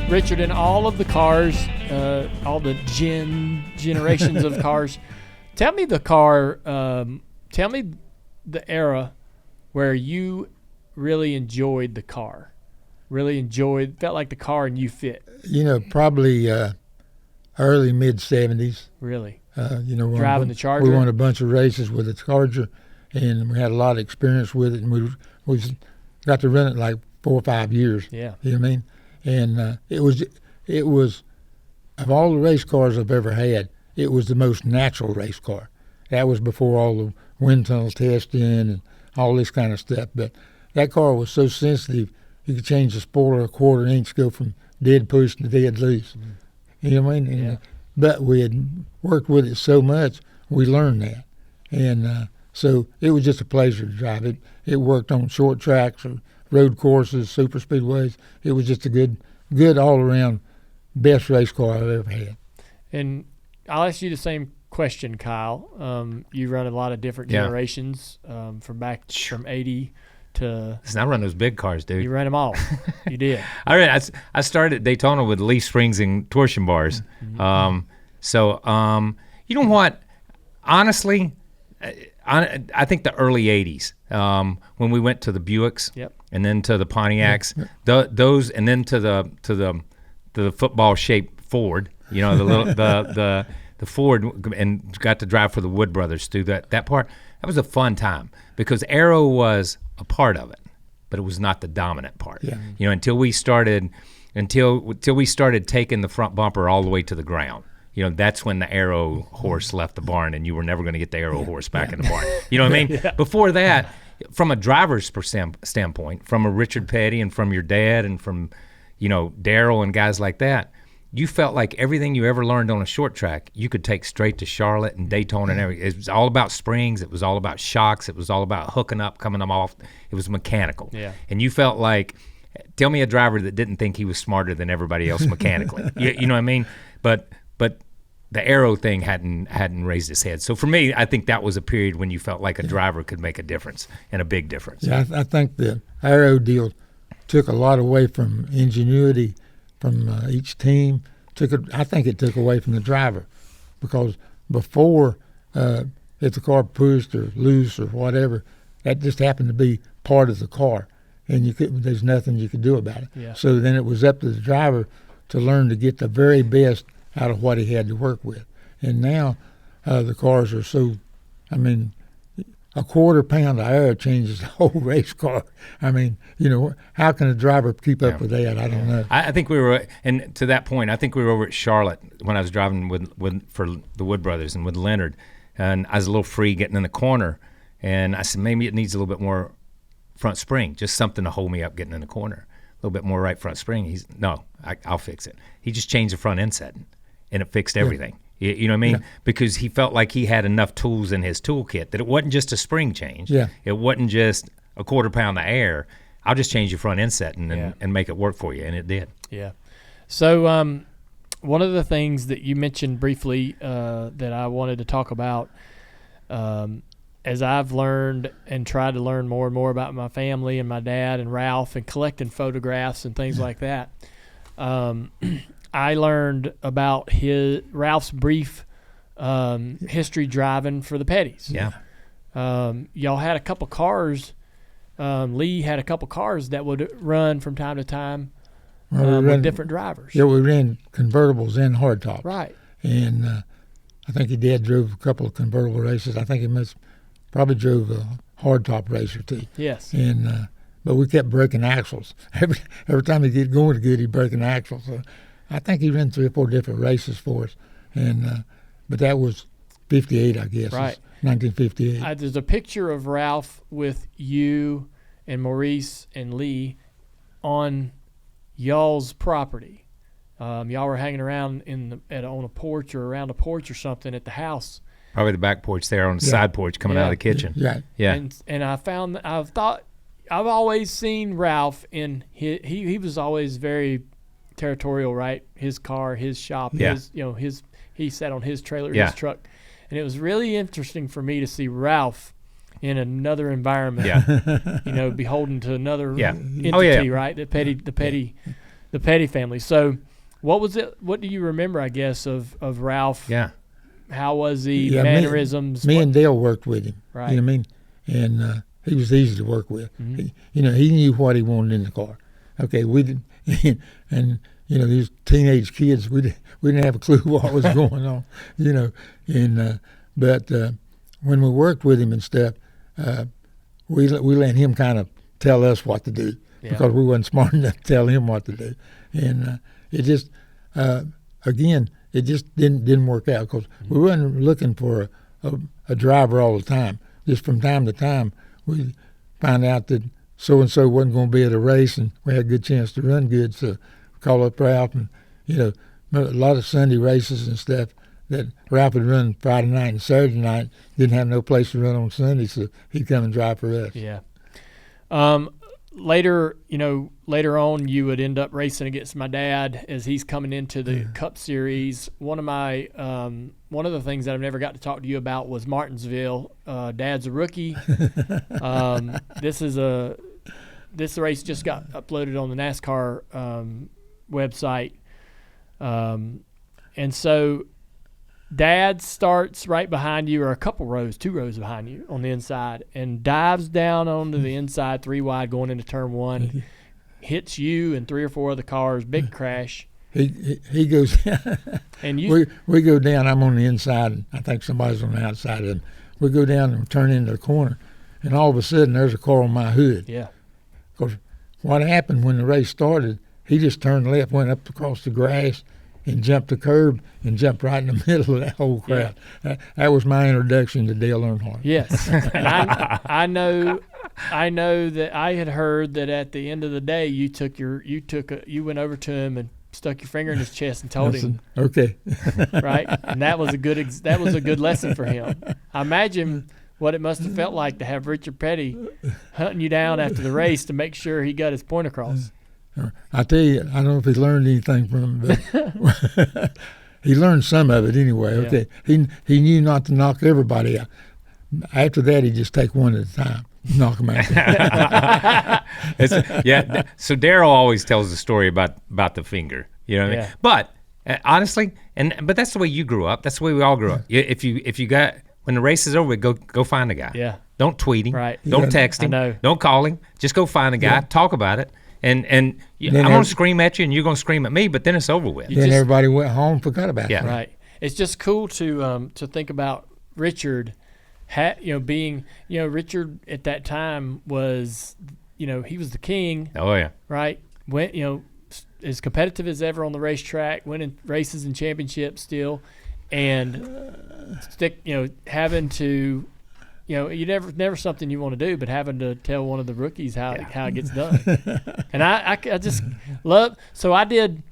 Richard, in all of the cars, all the generations of cars, tell me the car, tell me the era where you really enjoyed the car, felt like the car and you fit. Probably early, mid-'70s. Really? Driving the Charger? We won a bunch of races with the Charger, and we had a lot of experience with it, and we got to run it like 4 or 5 years. Yeah. You know what I mean? And it was of all the race cars I've ever had, it was the most natural race car. That was before all the wind tunnel testing and all this kind of stuff. But that car was so sensitive, you could change the spoiler a quarter inch, go from dead push to dead loose. Mm-hmm. You know what I mean? Yeah. But we had worked with it so much, we learned that. And so it was just a pleasure to drive it. It worked on short tracks or road courses, super speedways. It was just a good all-around best race car I've ever had. And I'll ask you the same question, Kyle. You run a lot of different generations from 80 to. Listen, I run those big cars, dude. You ran them all. You did. I started at Daytona with leaf springs and torsion bars. Mm-hmm. You know what? Honestly, I think the early '80s when we went to the Buicks, and then to the Pontiacs, those, and then to the football-shaped Ford. The little the Ford, and got to drive for the Wood Brothers through that part. That was a fun time because aero was a part of it, but it was not the dominant part. Yeah. Until we started taking the front bumper all the way to the ground. That's when the aero horse left the barn, and you were never going to get the aero horse back in the barn. You know what I mean? Yeah. Before that, from a driver's standpoint, from a Richard Petty and from your dad and from, Darrell and guys like that, you felt like everything you ever learned on a short track, you could take straight to Charlotte and Daytona and everything. It was all about springs. It was all about shocks. It was all about hooking up, coming them off. It was mechanical. Yeah. And you felt like, tell me a driver that didn't think he was smarter than everybody else mechanically. You know what I mean? But the aero thing hadn't raised its head. So for me, I think that was a period when you felt like a driver could make a difference, and a big difference. Yeah, I think the aero deal took a lot away from ingenuity from each team. I think it took away from the driver, because before, if the car pushed or loose or whatever, that just happened to be part of the car, and there's nothing you could do about it. Yeah. So then it was up to the driver to learn to get the very best out of what he had to work with. And now the cars are so, a quarter pound of air changes the whole race car. How can a driver keep up with that? I don't know. I think we were, and to that point, I think we were over at Charlotte when I was driving for the Wood Brothers and with Leonard, and I was a little free getting in the corner, and I said, maybe it needs a little bit more front spring, just something to hold me up getting in the corner. A little bit more right front spring. I'll fix it. He just changed the front end setting, and it fixed everything. Yeah. You know what I mean? Yeah. Because he felt like he had enough tools in his toolkit that it wasn't just a spring change. Yeah. It wasn't just a quarter pound of air. I'll just change your front end setting and make it work for you, and it did. Yeah. So one of the things that you mentioned briefly that I wanted to talk about, as I've learned and tried to learn more and more about my family and my dad and Ralph and collecting photographs and things like that, I learned about Ralph's brief history driving for the Petties. Yeah. Y'all had a couple cars. Lee had a couple cars that would run from time to time with different drivers. Yeah, we ran convertibles and hardtops. Right. And I think your dad drove a couple of convertible races. I think he probably drove a hardtop race or two. Yes. And but we kept breaking axles. Every time he'd get going good, he'd break an axle. So I think he ran 3 or 4 different races for us. And but that was 58, I guess. Right. 1958. There's a picture of Ralph with you and Maurice and Lee on y'all's property. Y'all were hanging around on a porch or around a porch or something at the house. Probably the back porch there on the side porch coming out of the kitchen. Yeah. Yeah. And I've always seen Ralph he was always very territorial, right? His car, his shop, he sat on his trailer, his truck. And it was really interesting for me to see Ralph in another environment, beholden to another entity, right? The petty The Petty family. So what was it? What do you remember, I guess, of Ralph? Yeah. How was he? Mannerisms? Me and Dale worked with him. Right. You know what I mean? And he was easy to work with. Mm-hmm. He knew what he wanted in the car. Okay, we didn't, and these teenage kids, we didn't have a clue what was going on. But when we worked with him and stuff, we let him kind of tell us what to do because we wasn't smart enough to tell him what to do, and it just it just didn't work out because we wasn't looking for a driver all the time. Just from time to time, we find out that so and so wasn't going to be at a race, and we had a good chance to run good. So call up Ralph, and a lot of Sunday races and stuff that Ralph would run Friday night and Saturday night, didn't have no place to run on Sunday, so he'd come and drive for us. Yeah. Later on, you would end up racing against my dad as he's coming into the Cup Series. One of the things that I've never got to talk to you about was Martinsville. Dad's a rookie. This race just got uploaded on the NASCAR website, and so Dad starts right behind you, or 2 rows behind you on the inside, and dives down onto the inside 3 wide going into turn 1, hits you and 3 or 4 other cars, big crash. He goes and we go down. I'm on the inside, and I think somebody's on the outside of him. We go down and turn into the corner, and all of a sudden there's a car on my hood. Yeah. Because what happened when the race started, he just turned left, went up across the grass, and jumped the curb and jumped right in the middle of that whole crowd. Yeah. That was my introduction to Dale Earnhardt. Yes. And I know that I had heard that at the end of the day you went over to him and stuck your finger in his chest and told him. Okay. Right? And that was a good lesson for him. I imagine what it must have felt like to have Richard Petty hunting you down after the race to make sure he got his point across. I tell you, I don't know if he learned anything from it, but he learned some of it anyway. Yeah. Okay, he knew not to knock everybody out. After that, he'd just take one at a time, knock them out. So Darryl always tells the story about the finger. You know what I mean? But honestly, but that's the way you grew up. That's the way we all grew up. If you got, when the race is over, go find a guy. Yeah. Don't tweet him. Right. Don't text him. Don't call him. Just go find a guy. Talk about it. And I'm going to scream at you, and you're going to scream at me, but then it's over with. Then everybody went home and forgot about it. Right. It's just cool to think about Richard, being, Richard at that time was, he was the king. Oh, yeah. Right? Went, as competitive as ever on the racetrack, winning races and championships still, and having to, you never something you want to do, but having to tell one of the rookies how it gets done. And I just love. So I did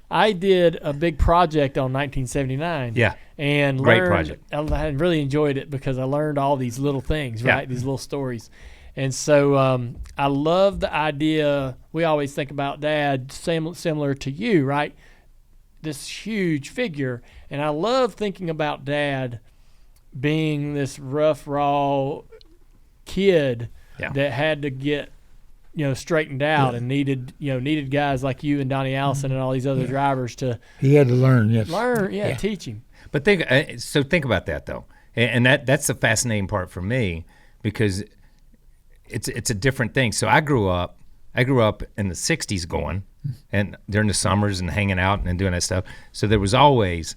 a big project on 1979. Yeah. And great project. I really enjoyed it because I learned all these little things, right? These little stories. And so I love the idea. We always think about Dad similar to you, right? This huge figure. And I love thinking about Dad being this rough, raw kid that had to get, straightened out and needed guys like you and Donnie Allison and all these other drivers to. He had to learn, teach him. But think about that though, and that's the fascinating part for me because it's a different thing. So I grew up in the '60s going, and during the summers and hanging out and doing that stuff. So there was always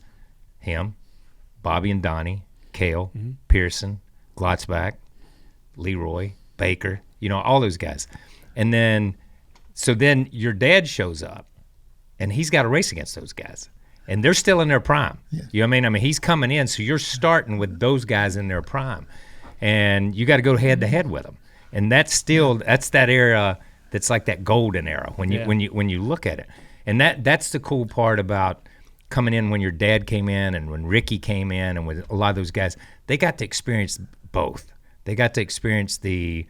him, Bobby and Donnie, Cale, Pearson, Glotzback, Leroy, Baker, all those guys. And then your dad shows up, and he's got to race against those guys. And they're still in their prime. Yeah. You know what I mean? I mean, he's coming in, so you're starting with those guys in their prime. And you got to go head-to-head with them. And that's that era that's like that golden era when you look at it. And that's the cool part about coming in when your dad came in and when Ricky came in and with a lot of those guys, they got to experience both. They got to experience that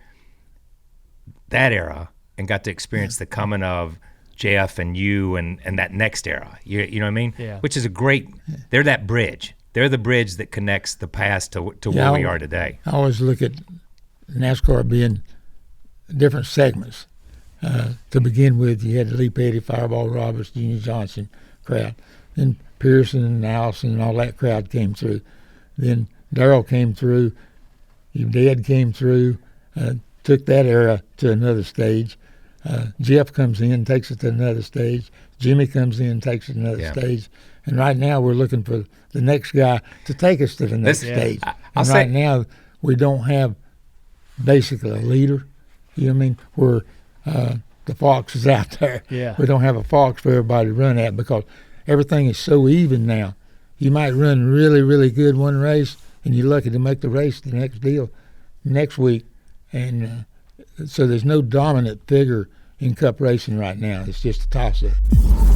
era and got to experience the coming of Jeff and you and that next era. You know what I mean? Yeah. Which is they're that bridge. They're the bridge that connects the past to where we are today. I always look at NASCAR being different segments. To begin with, you had the Lee Petty, Fireball Roberts, Junior Johnson crowd. Then Pearson and Allison and all that crowd came through. Then Darrell came through. Your dad came through, took that era to another stage. Jeff comes in, takes it to another stage. Jimmy comes in, takes it to another stage. And right now we're looking for the next guy to take us to the next stage. And right now we don't have basically a leader. You know what I mean? Where the fox is out there. Yeah. We don't have a fox for everybody to run at because everything is so even now. You might run really, really good one race, and you're lucky to make the race the next week. And so there's no dominant figure in Cup racing right now. It's just a toss-up.